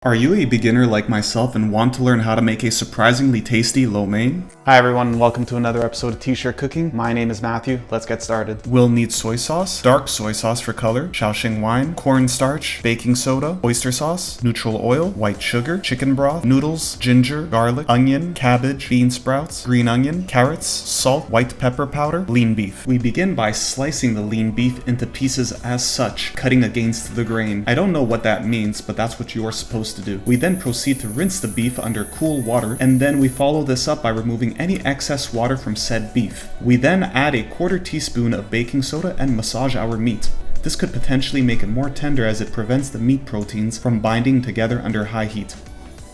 Are you a beginner like myself and want to learn how to make a surprisingly tasty lo mein? Hi everyone, and welcome to another episode of T-shirt cooking. My name is Matthew. Let's get started. We'll need soy sauce, dark soy sauce for color, Shaoxing wine, cornstarch, baking soda, oyster sauce, neutral oil, white sugar, chicken broth, noodles, ginger, garlic, onion, cabbage, bean sprouts, green onion, carrots, salt, white pepper powder, lean beef. We begin by slicing the lean beef into pieces as such, cutting against the grain. I don't know what that means, but that's what you're supposed to do. We then proceed to rinse the beef under cool water, and then we follow this up by removing any excess water from said beef. We then add a quarter teaspoon of baking soda and massage our meat. This could potentially make it more tender as it prevents the meat proteins from binding together under high heat.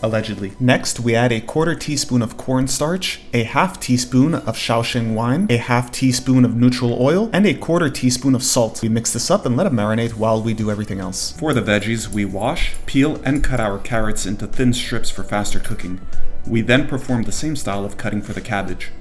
Allegedly. Next, we add a quarter teaspoon of cornstarch, a half teaspoon of Shaoxing wine, a half teaspoon of neutral oil, and a quarter teaspoon of salt. We mix this up and let it marinate while we do everything else. For the veggies, we wash, peel, and cut our carrots into thin strips for faster cooking. We then perform the same style of cutting for the cabbage.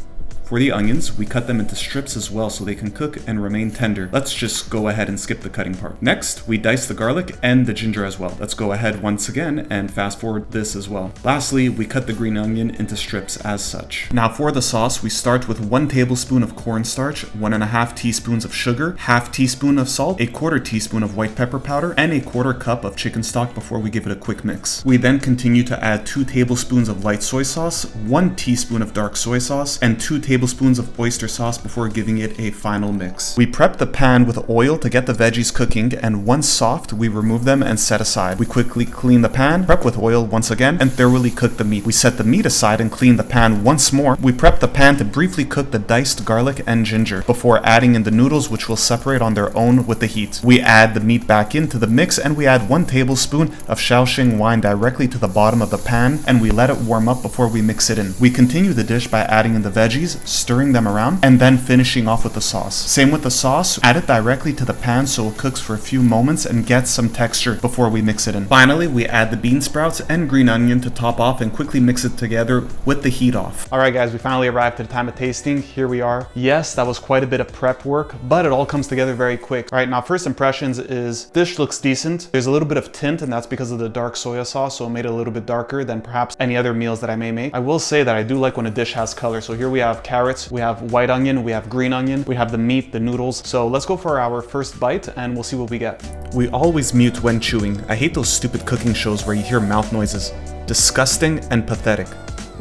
For the onions, we cut them into strips as well so they can cook and remain tender. Let's just go ahead and skip the cutting part. Next, we dice the garlic and the ginger as well. Let's go ahead once again and fast forward this as well. Lastly, we cut the green onion into strips as such. Now for the sauce, we start with 1 tablespoon of cornstarch, 1.5 teaspoons of sugar, half teaspoon of salt, a quarter teaspoon of white pepper powder, and a quarter cup of chicken stock before we give it a quick mix. We then continue to add 2 tablespoons of light soy sauce, 1 teaspoon of dark soy sauce, and 2 tablespoons of oyster sauce before giving it a final mix. We prep the pan with oil to get the veggies cooking, and once soft, we remove them and set aside. We quickly clean the pan, prep with oil once again, and thoroughly cook the meat. We set the meat aside and clean the pan once more. We prep the pan to briefly cook the diced garlic and ginger before adding in the noodles, which will separate on their own with the heat. We add the meat back into the mix, and we add 1 tablespoon of Shaoxing wine directly to the bottom of the pan, and we let it warm up before we mix it in. We continue the dish by adding in the veggies, stirring them around, and then finishing off with the sauce. Same with the sauce, add it directly to the pan so it cooks for a few moments and gets some texture before we mix it in. Finally, we add the bean sprouts and green onion to top off and quickly mix it together with the heat off. Alright guys, we finally arrived at the time of tasting. Here we are. Yes, that was quite a bit of prep work, but it all comes together very quick. Alright, now first impressions is dish looks decent. There's a little bit of tint, and that's because of the dark soy sauce, so it made it a little bit darker than perhaps any other meals that I may make. I will say that I do like when a dish has color. So here we have carrots, we have white onion, we have green onion, we have the meat, the noodles. So let's go for our first bite and we'll see what we get. We always mute when chewing. I hate those stupid cooking shows where you hear mouth noises. Disgusting and pathetic.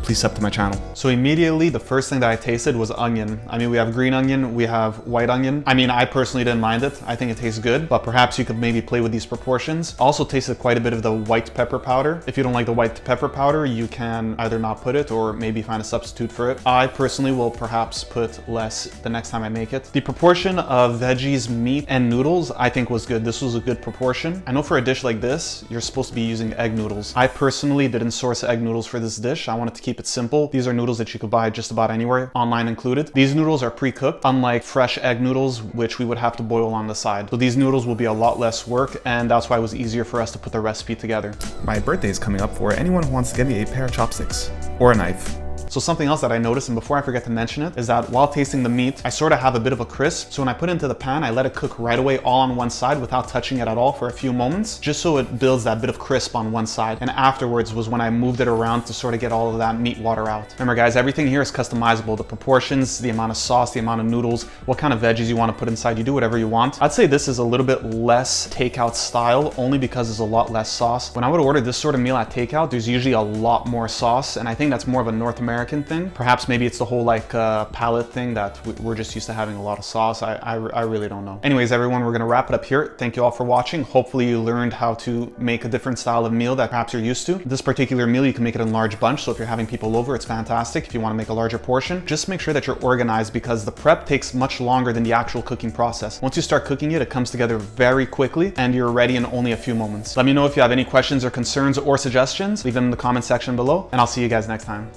Please sub to my channel. So immediately, the first thing that I tasted was onion. I mean, we have green onion, we have white onion. I mean, I personally didn't mind it. I think it tastes good, but perhaps you could maybe play with these proportions. Also tasted quite a bit of the white pepper powder. If you don't like the white pepper powder, you can either not put it or maybe find a substitute for it. I personally will perhaps put less the next time I make it. The proportion of veggies, meat, and noodles, I think was good. This was a good proportion. I know for a dish like this, you're supposed to be using egg noodles. I personally didn't source egg noodles for this dish. I wanted to keep it simple. These are noodles that you could buy just about anywhere, online included. These noodles are pre-cooked, unlike fresh egg noodles, which we would have to boil on the side. So these noodles will be a lot less work, and that's why it was easier for us to put the recipe together. My birthday is coming up for anyone who wants to get me a pair of chopsticks or a knife. So something else that I noticed, and before I forget to mention it, is that while tasting the meat, I sort of have a bit of a crisp. So when I put it into the pan, I let it cook right away all on one side without touching it at all for a few moments, just so it builds that bit of crisp on one side. And afterwards was when I moved it around to sort of get all of that meat water out. Remember guys, everything here is customizable. The proportions, the amount of sauce, the amount of noodles, what kind of veggies you want to put inside, you do whatever you want. I'd say this is a little bit less takeout style, only because there's a lot less sauce. When I would order this sort of meal at takeout, there's usually a lot more sauce, and I think that's more of a North American thing. Perhaps maybe it's the whole like palate thing that we're just used to having a lot of sauce. I really don't know. Anyways, everyone, we're gonna wrap it up here. Thank you all for watching. Hopefully you learned how to make a different style of meal that perhaps you're used to. This particular meal, you can make it in large bunch. So if you're having people over, it's fantastic. If you want to make a larger portion, just make sure that you're organized, because the prep takes much longer than the actual cooking process. Once you start cooking it, it comes together very quickly and you're ready in only a few moments. Let me know if you have any questions or concerns or suggestions. Leave them in the comment section below, and I'll see you guys next time.